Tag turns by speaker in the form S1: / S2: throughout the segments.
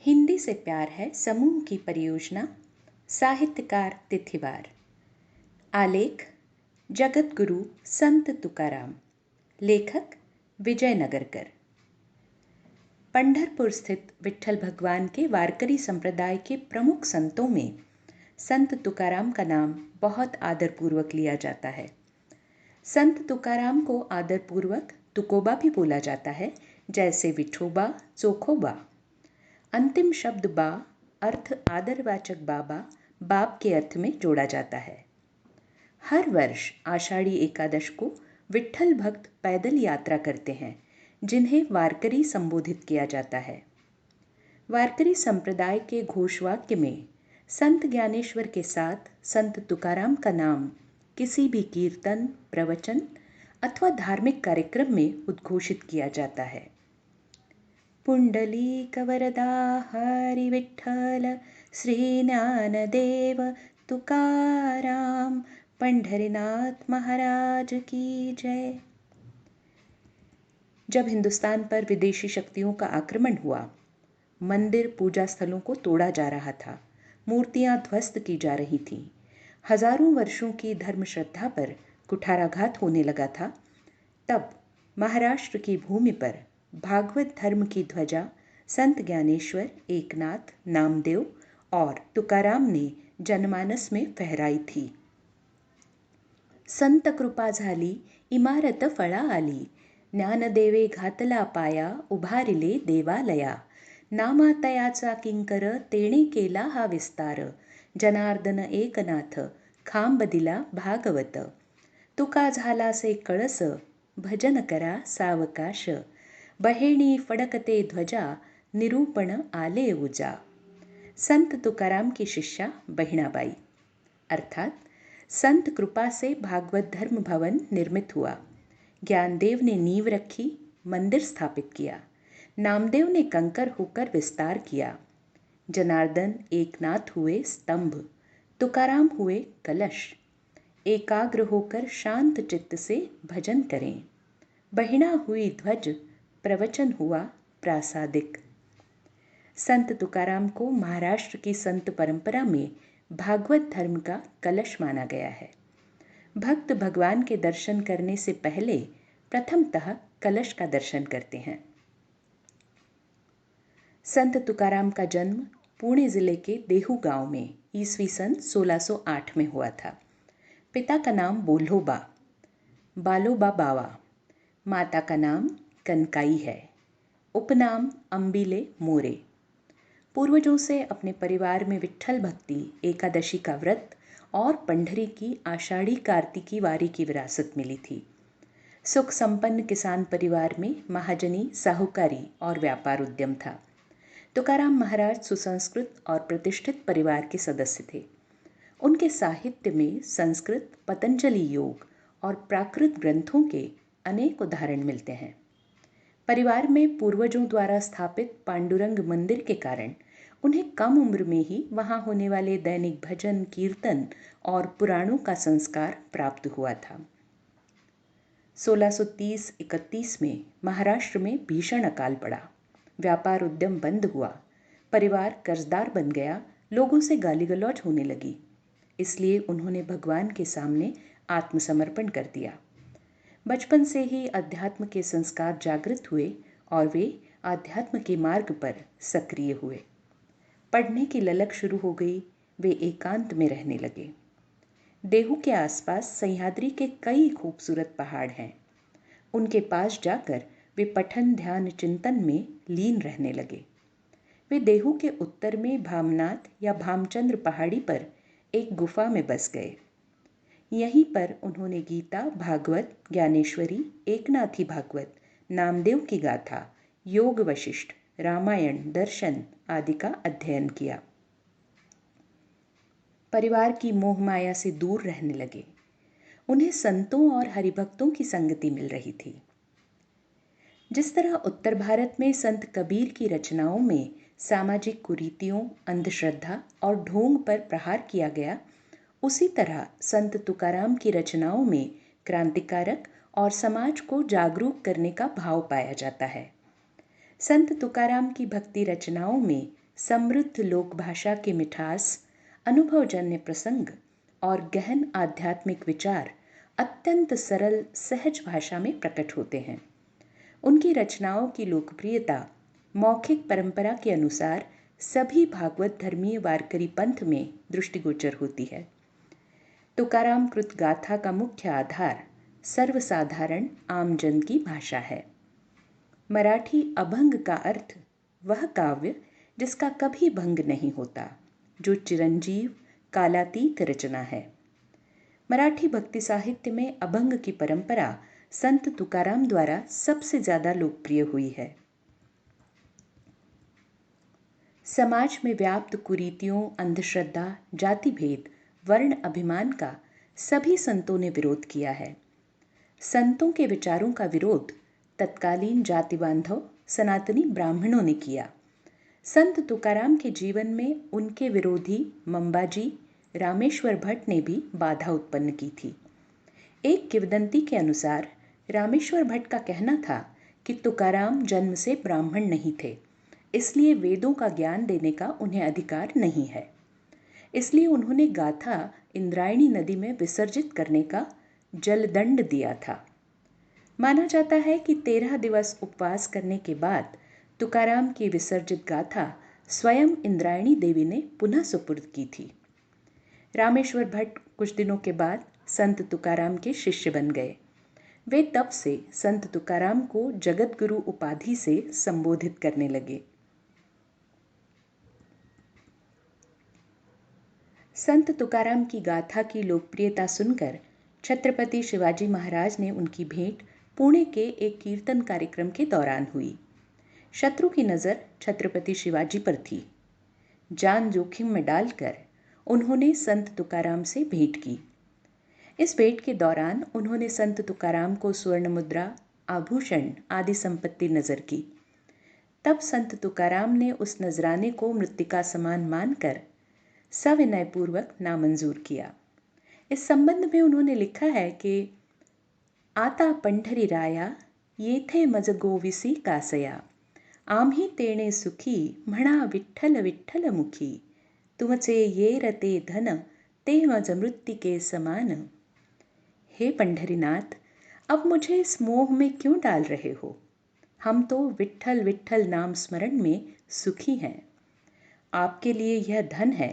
S1: हिंदी से प्यार है समूह की परियोजना। साहित्यकार तिथिवार। आलेख जगत गुरु संत तुकाराम। लेखक विजय नगरकर। पंढरपुर स्थित विट्ठल भगवान के वारकरी संप्रदाय के प्रमुख संतों में संत तुकाराम का नाम बहुत आदरपूर्वक लिया जाता है। संत तुकाराम को आदरपूर्वक तुकोबा भी बोला जाता है, जैसे विठोबा, चोखोबा। अंतिम शब्द बा अर्थ आदरवाचक बाबा, बाप के अर्थ में जोड़ा जाता है। हर वर्ष आषाढ़ी एकादश को विट्ठल भक्त पैदल यात्रा करते हैं, जिन्हें वारकरी संबोधित किया जाता है। वारकरी संप्रदाय के घोषवाक्य में संत ज्ञानेश्वर के साथ संत तुकाराम का नाम किसी भी कीर्तन, प्रवचन अथवा धार्मिक कार्यक्रम में उद्घोषित किया जाता है। पुंडलीक वरदा हरि विठ्ठल श्री ज्ञानदेव तुकाराम पंढरीनाथ महाराज की जय। जब हिंदुस्तान पर विदेशी शक्तियों का आक्रमण हुआ, मंदिर पूजा स्थलों को तोड़ा जा रहा था, मूर्तियां ध्वस्त की जा रही थीं, हजारों वर्षों की धर्म श्रद्धा पर कुठाराघात होने लगा था, तब महाराष्ट्र की भूमि पर भागवत धर्म की ध्वजा संत ज्ञानेश्वर, एकनाथ, नामदेव और तुकाराम ने जनमानस में फहराई थी। संत कृपा झाली इमारत फळा आली, ज्ञानदेवे घातला पाया उभारिले देवालया, नामातयाचा किंकर तेणे केला हा विस्तार, जनार्दन एकनाथ खांब दिला भागवत, तुका झालासे कळस भजन करा सावकाश, बहेणी फडकते ध्वजा निरूपण आले उजा। संत तुकाराम की शिष्या बहिणाबाई। अर्थात संत कृपा से भागवत धर्म भवन निर्मित हुआ। ज्ञानदेव ने नींव रखी, मंदिर स्थापित किया। नामदेव ने कंकर होकर विस्तार किया। जनार्दन एकनाथ हुए स्तंभ, तुकाराम हुए कलश। एकाग्र होकर शांत चित्त से भजन करें। बहिणा हुई ध्वज, प्रवचन हुआ प्रासादिक। संत तुकाराम को महाराष्ट्र की संत परंपरा में भागवत धर्म का कलश माना गया है। भक्त भगवान के दर्शन करने से पहले प्रथमतः कलश का दर्शन करते हैं। संत तुकाराम का जन्म पुणे जिले के देहू गांव में ईस्वी सन 1608 में हुआ था। पिता का नाम बोल्होबा बालोबा बावा, माता का नाम कनकाई है, उपनाम अंबिले मोरे। पूर्वजों से अपने परिवार में विट्ठल भक्ति, एकादशी का व्रत और पंढरी की आषाढ़ी कार्तिकी वारी की विरासत मिली थी। सुख संपन्न किसान परिवार में महाजनी, साहूकारी और व्यापार उद्यम था। तुकाराम महाराज सुसंस्कृत और प्रतिष्ठित परिवार के सदस्य थे। उनके साहित्य में संस्कृत, पतंजलि योग और प्राकृत ग्रंथों के अनेक उदाहरण मिलते हैं। परिवार में पूर्वजों द्वारा स्थापित पांडुरंग मंदिर के कारण उन्हें कम उम्र में ही वहां होने वाले दैनिक भजन, कीर्तन और पुराणों का संस्कार प्राप्त हुआ था। 1630-31 में महाराष्ट्र में भीषण अकाल पड़ा। व्यापार उद्यम बंद हुआ, परिवार कर्जदार बन गया, लोगों से गाली गलौज होने लगी। इसलिए उन्होंने भगवान के सामने आत्मसमर्पण कर दिया। बचपन से ही अध्यात्म के संस्कार जागृत हुए और वे आध्यात्म के मार्ग पर सक्रिय हुए। पढ़ने की ललक शुरू हो गई, वे एकांत में रहने लगे। देहू के आसपास सह्याद्री के कई खूबसूरत पहाड़ हैं। उनके पास जाकर वे पठन, ध्यान, चिंतन में लीन रहने लगे। वे देहू के उत्तर में भामनाथ या भामचंद्र पहाड़ी पर एक गुफा में बस गए। यहीं पर उन्होंने गीता, भागवत, ज्ञानेश्वरी, एकनाथी भागवत, नामदेव की गाथा, योग वशिष्ठ, रामायण, दर्शन आदि का अध्ययन किया। परिवार की मोह माया से दूर रहने लगे। उन्हें संतों और हरिभक्तों की संगति मिल रही थी। जिस तरह उत्तर भारत में संत कबीर की रचनाओं में सामाजिक कुरीतियों, अंधश्रद्धा और ढोंग पर प्रहार किया गया, उसी तरह संत तुकाराम की रचनाओं में क्रांतिकारक और समाज को जागरूक करने का भाव पाया जाता है। संत तुकाराम की भक्ति रचनाओं में समृद्ध लोक भाषा की मिठास, अनुभवजन्य प्रसंग और गहन आध्यात्मिक विचार अत्यंत सरल सहज भाषा में प्रकट होते हैं। उनकी रचनाओं की लोकप्रियता मौखिक परंपरा के अनुसार सभी भागवत धर्मीय वारकरी पंथ में दृष्टिगोचर होती है। तुकाराम कृत गाथा का मुख्य आधार सर्वसाधारण आमजन की भाषा है। मराठी अभंग का अर्थ वह काव्य जिसका कभी भंग नहीं होता, जो चिरंजीव कालातीत रचना है। मराठी भक्ति साहित्य में अभंग की परंपरा संत तुकाराम द्वारा सबसे ज्यादा लोकप्रिय हुई है। समाज में व्याप्त कुरीतियों, अंधश्रद्धा, जाति भेद, वर्ण अभिमान का सभी संतों ने विरोध किया है। संतों के विचारों का विरोध तत्कालीन जाति बांधव सनातनी ब्राह्मणों ने किया। संत तुकाराम के जीवन में उनके विरोधी मंबाजी रामेश्वर भट्ट ने भी बाधा उत्पन्न की थी। एक किंवदंती के अनुसार रामेश्वर भट्ट का कहना था कि तुकाराम जन्म से ब्राह्मण नहीं थे, इसलिए वेदों का ज्ञान देने का उन्हें अधिकार नहीं है। इसलिए उन्होंने गाथा इंद्रायणी नदी में विसर्जित करने का जलदंड दिया था। माना जाता है कि 13 दिवस उपवास करने के बाद तुकाराम की विसर्जित गाथा स्वयं इंद्रायणी देवी ने पुनः सुपुर्द की थी। रामेश्वर भट्ट कुछ दिनों के बाद संत तुकाराम के शिष्य बन गए। वे तब से संत तुकाराम को जगत गुरु उपाधि से संबोधित करने लगे। संत तुकाराम की गाथा की लोकप्रियता सुनकर छत्रपति शिवाजी महाराज ने उनकी भेंट पुणे के एक कीर्तन कार्यक्रम के दौरान हुई। शत्रु की नज़र छत्रपति शिवाजी पर थी। जान जोखिम में डालकर उन्होंने संत तुकाराम से भेंट की। इस भेंट के दौरान उन्होंने संत तुकाराम को स्वर्ण मुद्रा, आभूषण आदि संपत्ति नजर की। तब संत तुकाराम ने उस नजराने को मृत्तिका समान मानकर सविनय पूर्वक नामंजूर किया। इस संबंध में उन्होंने लिखा है कि आता पंढरी राया येथे मज गोविसी कासया, आम्ही तेणे सुखी म्हणा विठ्ठल विठ्ठल मुखी, तुमचे ये रते धन ते मज मृत्तिके समान। हे पंढरीनाथ, अब मुझे इस मोह में क्यों डाल रहे हो? हम तो विठ्ठल विठ्ठल नाम स्मरण में सुखी हैं। आपके लिए यह धन है,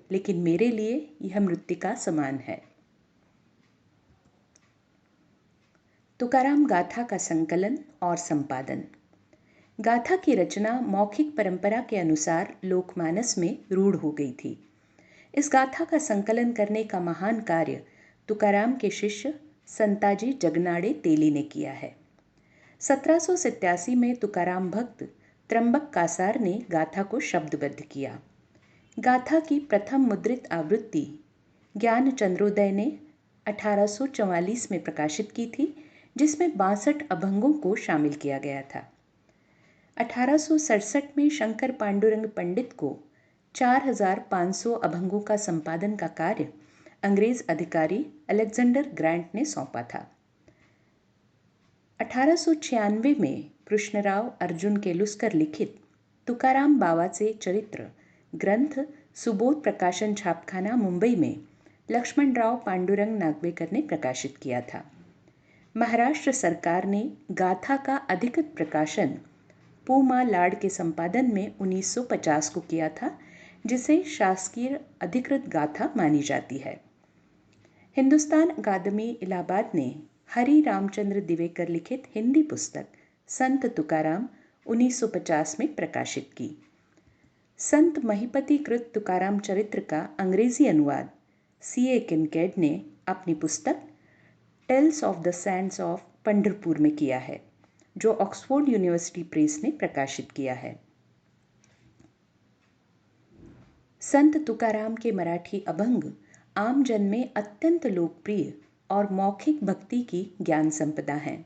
S1: लेकिन मेरे लिए यह मृत्तिका समान है। तुकाराम गाथा का संकलन और संपादन। गाथा की रचना मौखिक परंपरा के अनुसार लोकमानस में रूढ़ हो गई थी। इस गाथा का संकलन करने का महान कार्य तुकाराम के शिष्य संताजी जगनाड़े तेली ने किया है। 1787 में तुकाराम भक्त त्र्यंबक कासार ने गाथा को शब्दबद्ध किया। गाथा की प्रथम मुद्रित आवृत्ति ज्ञान चंद्रोदय ने 1844 में प्रकाशित की थी, जिसमें 62 अभंगों को शामिल किया गया था। 1867 में शंकर पांडुरंग पंडित को 4500 अभंगों का संपादन का कार्य अंग्रेज अधिकारी अलेक्जेंडर ग्रांट ने सौंपा था। 1896 में कृष्णराव अर्जुन केलुस्कर लिखित तुकाराम बावाचे चरित्र ग्रंथ सुबोध प्रकाशन छापखाना मुंबई में लक्ष्मणराव पांडुरंग नागवेकर ने प्रकाशित किया था। महाराष्ट्र सरकार ने गाथा का अधिकृत प्रकाशन पूमा लाड के संपादन में 1950 को किया था, जिसे शासकीय अधिकृत गाथा मानी जाती है। हिंदुस्तान अकादमी इलाहाबाद ने हरि रामचंद्र दिवेकर लिखित हिंदी पुस्तक संत तुकाराम 1950 में प्रकाशित की। संत महिपति कृत तुकाराम चरित्र का अंग्रेजी अनुवाद C.A. किनकेड ने अपनी पुस्तक tales of the sands of Pandharpur में किया है, जो ऑक्सफोर्ड यूनिवर्सिटी प्रेस ने प्रकाशित किया है। संत तुकाराम के मराठी अभंग आम जन में अत्यंत लोकप्रिय और मौखिक भक्ति की ज्ञान संपदा हैं।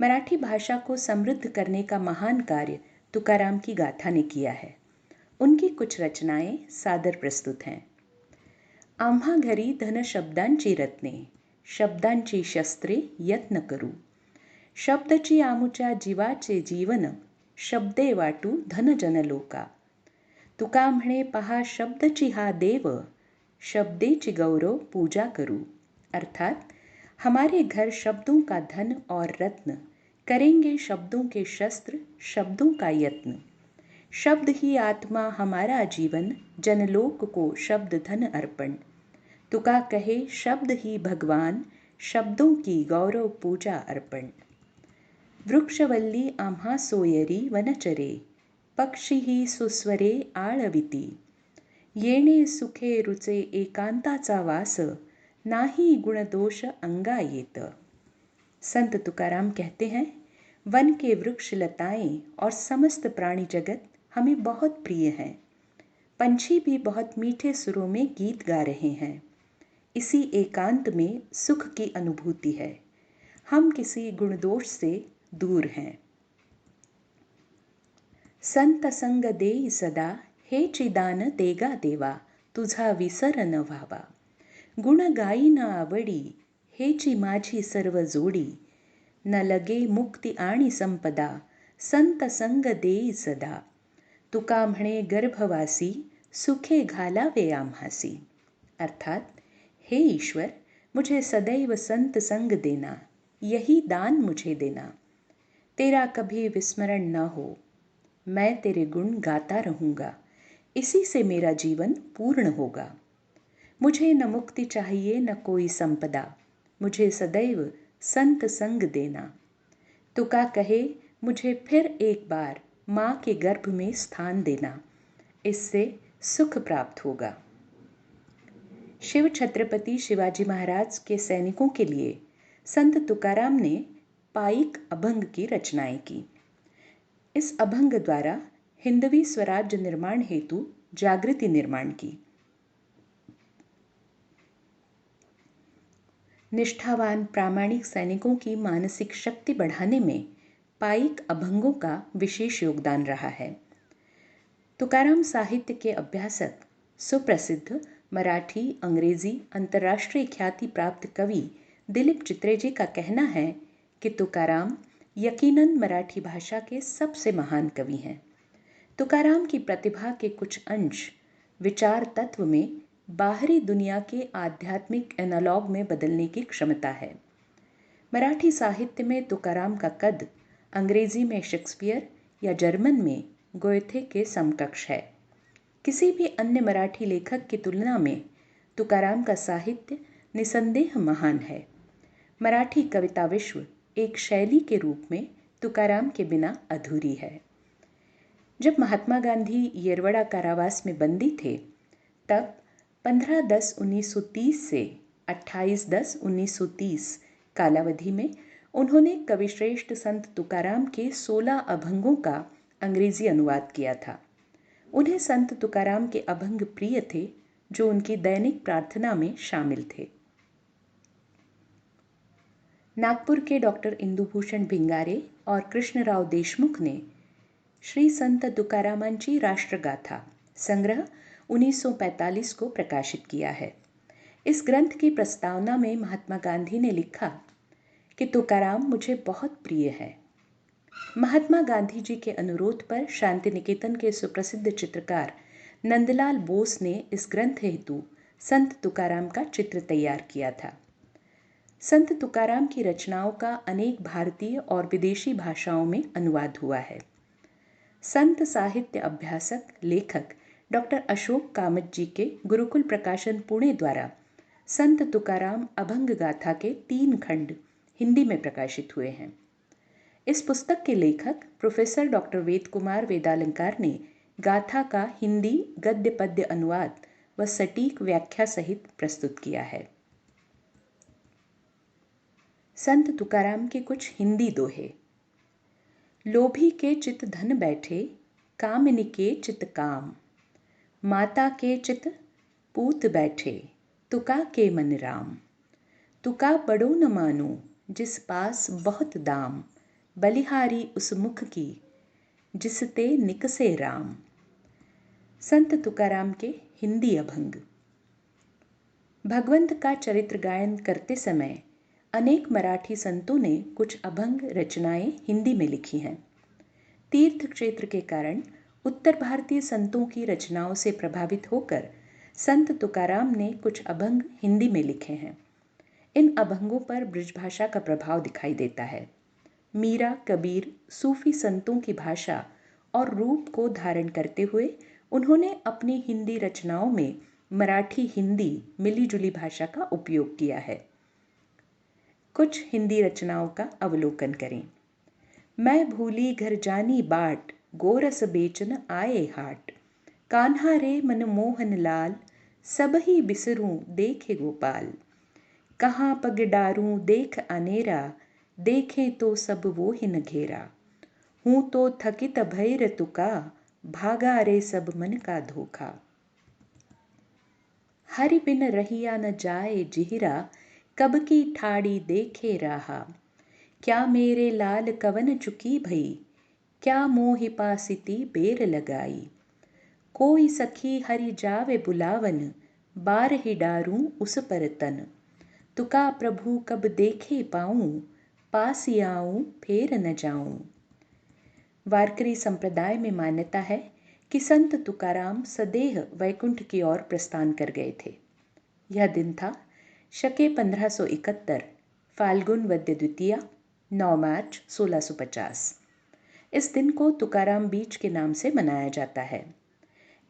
S1: मराठी भाषा को समृद्ध करने का महान कार्य तुकाराम की गाथा ने किया है। उनकी कुछ रचनाएं सादर प्रस्तुत हैं। आम्हा घरी धन शब्दांची रत्ने, शब्दांची शस्त्रे यत्न करू, शब्दची आमुच्या जीवाचे जीवन, शब्दे वाटू धन जन लोका, तुका म्हणे पहा शब्दची हा देव, शब्देची गौरव पूजा करू। अर्थात हमारे घर शब्दों का धन और रत्न, करेंगे शब्दों के शस्त्र, शब्दों का यत्न। शब्द ही आत्मा हमारा जीवन, जनलोक को शब्द धन अर्पण। तुका कहे शब्द ही भगवान, शब्दों की गौरव पूजा अर्पण। वृक्षवल्ली आम्हा सोयरी वनचरे, पक्षी ही सुस्वरे आळविती। येणे सुखे रुचे एकांताचा वास, नाही गुणदोष अंगा येत। संत तुकाराम कहते हैं, वन के वृक्ष लताएं और समस्त प्राणी जगत हमें बहुत प्रिय हैं। पंछी भी बहुत मीठे सुरों में गीत गा रहे हैं। इसी एकांत में सुख की अनुभूति है। हम किसी गुणदोष से दूर हैं। संत संग देई सदा, हे चिदान देगा देवा, तुझा विसर न व्हावा। गुण गाई न आवडी, हेची माझी सर्व जोडी। न लगे मुक्ती आणि संपदा, संत संग देई सदा। तुका म्हणे गर्भवासी, सुखे घालावे आम्हासी। अर्थात हे ईश्वर, मुझे सदैव संत संग देना, यही दान मुझे देना। तेरा कभी विस्मरण न हो, मैं तेरे गुण गाता रहूँगा, इसी से मेरा जीवन पूर्ण होगा। मुझे न मुक्ति चाहिए न कोई संपदा, मुझे सदैव संत संग देना। तुका कहे मुझे फिर एक बार माँ के गर्भ में स्थान देना, इससे सुख प्राप्त होगा। शिव छत्रपति शिवाजी महाराज के सैनिकों के लिए संत तुकाराम ने पाईक अभंग की रचनाएं की। इस अभंग द्वारा हिंदवी स्वराज्य निर्माण हेतु जागृति निर्माण की। निष्ठावान प्रामाणिक सैनिकों की मानसिक शक्ति बढ़ाने में पाईक अभंगों का विशेष योगदान रहा है। तुकाराम साहित्य के अभ्यासक, सुप्रसिद्ध मराठी, अंग्रेजी, अंतर्राष्ट्रीय ख्याति प्राप्त कवि दिलीप चित्रे जी का कहना है कि तुकाराम यकीनन मराठी भाषा के सबसे महान कवि हैं। तुकाराम की प्रतिभा के कुछ अंश विचार तत्व में बाहरी दुनिया के आध्यात्मिक एनालॉग में बदलने की क्षमता है। मराठी साहित्य में तुकाराम का कद अंग्रेजी में शेक्सपियर या जर्मन में गोएथे के समकक्ष है। किसी भी अन्य मराठी लेखक की तुलना में तुकाराम का साहित्य निसंदेह महान है। मराठी कविता विश्व एक शैली के रूप में तुकाराम के बिना अधूरी है। जब महात्मा गांधी येरवड़ा कारावास में बंदी थे, तब 15-10-1930 से 28-10-1930 कालावधि में उन्होंने कविश्रेष्ठ संत तुकाराम के 16 अभंगों का अंग्रेजी अनुवाद किया था। उन्हें संत तुकाराम के अभंग प्रिय थे, जो उनकी दैनिक प्रार्थना में शामिल थे। नागपुर के डॉक्टर इंदुभूषण भिंगारे और कृष्णराव देशमुख ने श्री संत तुकारामांची राष्ट्रगाथा संग्रह 1945 को प्रकाशित किया है। इस ग्रंथ की प्रस्तावना में महात्मा गांधी ने लिखा कि तुकाराम मुझे बहुत प्रिय है। महात्मा गांधी जी के अनुरोध पर शांति निकेतन के सुप्रसिद्ध चित्रकार नंदलाल बोस ने इस ग्रंथ हेतु संत तुकाराम का चित्र तैयार किया था। संत तुकाराम की रचनाओं का अनेक भारतीय और विदेशी भाषाओं में अनुवाद हुआ है। संत साहित्य अभ्यासक लेखक डॉक्टर अशोक कामत जी के गुरुकुल प्रकाशन पुणे द्वारा संत तुकाराम अभंग गाथा के 3 खंड हिंदी में प्रकाशित हुए हैं। इस पुस्तक के लेखक प्रोफेसर डॉक्टर वेद कुमार वेदालंकार ने गाथा का हिंदी गद्य पद्य अनुवाद व सटीक व्याख्या सहित प्रस्तुत किया है। संत तुकाराम के कुछ हिंदी दोहे। लोभी के चित धन बैठे, कामिनी के चित काम। माता के चित पूत बैठे, तुका के मन राम। तुका बड़ो न मानो, जिस पास बहुत दाम। बलिहारी उस मुख की, जिसते निकसे राम। संत तुकाराम के हिंदी अभंग। भगवंत का चरित्र गायन करते समय अनेक मराठी संतों ने कुछ अभंग रचनाएं हिंदी में लिखी हैं। तीर्थ क्षेत्र के कारण उत्तर भारतीय संतों की रचनाओं से प्रभावित होकर संत तुकाराम ने कुछ अभंग हिंदी में लिखे हैं। इन अभंगों पर ब्रजभाषा का प्रभाव दिखाई देता है। मीरा, कबीर, सूफी संतों की भाषा और रूप को धारण करते हुए उन्होंने अपनी हिंदी रचनाओं में मराठी हिंदी मिली-जुली भाषा का उपयोग किया है। कुछ हिंदी रचनाओं का अवलोकन करें। मैं भूली घर जानी बाट, गोरस बेचन आए हाट। कान्हा रे मन मोहन लाल, सबही बिसरूं देखे गोपाल। कहाँ पग डारूं देख अनेरा, देखें तो सब वो ही न घेरा। हूँ तो थकित भैर तुका, भागा रे सब मन का धोखा। हरि बिन रहिया न जाए जिहिरा, कब की ठाड़ी देखे राहा। क्या मेरे लाल कवन चुकी भई, क्या मोहि पासिती बेर लगाई। कोई सखी हरि जावे बुलावन, बार ही डारूं उस पर तन। तुका प्रभु कब देखे पाऊं, पास आऊं फेर न जाऊं। वारकरी संप्रदाय में मान्यता है कि संत तुकाराम सदेह वैकुंठ की ओर प्रस्थान कर गए थे। यह दिन था शके 1571, फाल्गुन वद्य द्वितीया, 9 मार्च 1650। इस दिन को तुकाराम बीज के नाम से मनाया जाता है।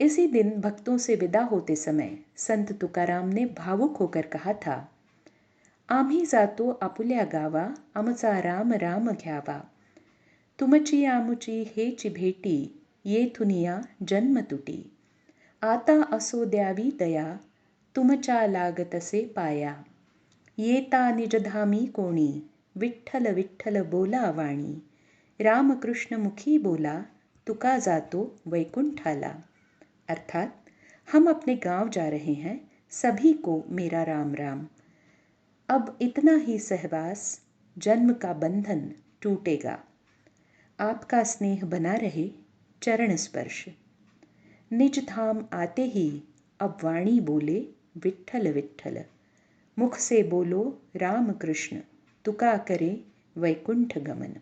S1: इसी दिन भक्तों से विदा होते समय संत तुकाराम ने भावुक होकर कहा था, आम्ही जातो आपुल्या गावा, आमचा राम राम घ्यावा। तुमची आमुची हेची भेटी, येथुनिया जन्म तुटी। आता असो द्यावी दया, तुमच्या लागतसे पाया। येता निजधामी कोणी, विठ्ठल विठ्ठल बोला वाणी। रामकृष्ण मुखी बोला, तुका जातो वैकुंठाला। अर्थात हम अपने गांव जा रहे हैं, सभी को मेरा राम राम। अब इतना ही सहवास, जन्म का बंधन टूटेगा। आपका स्नेह बना रहे, चरण स्पर्श। निज धाम आते ही अब वाणी बोले विठ्ठल विठ्ठल। मुख से बोलो राम कृष्ण, तुका करे वैकुंठ गमन।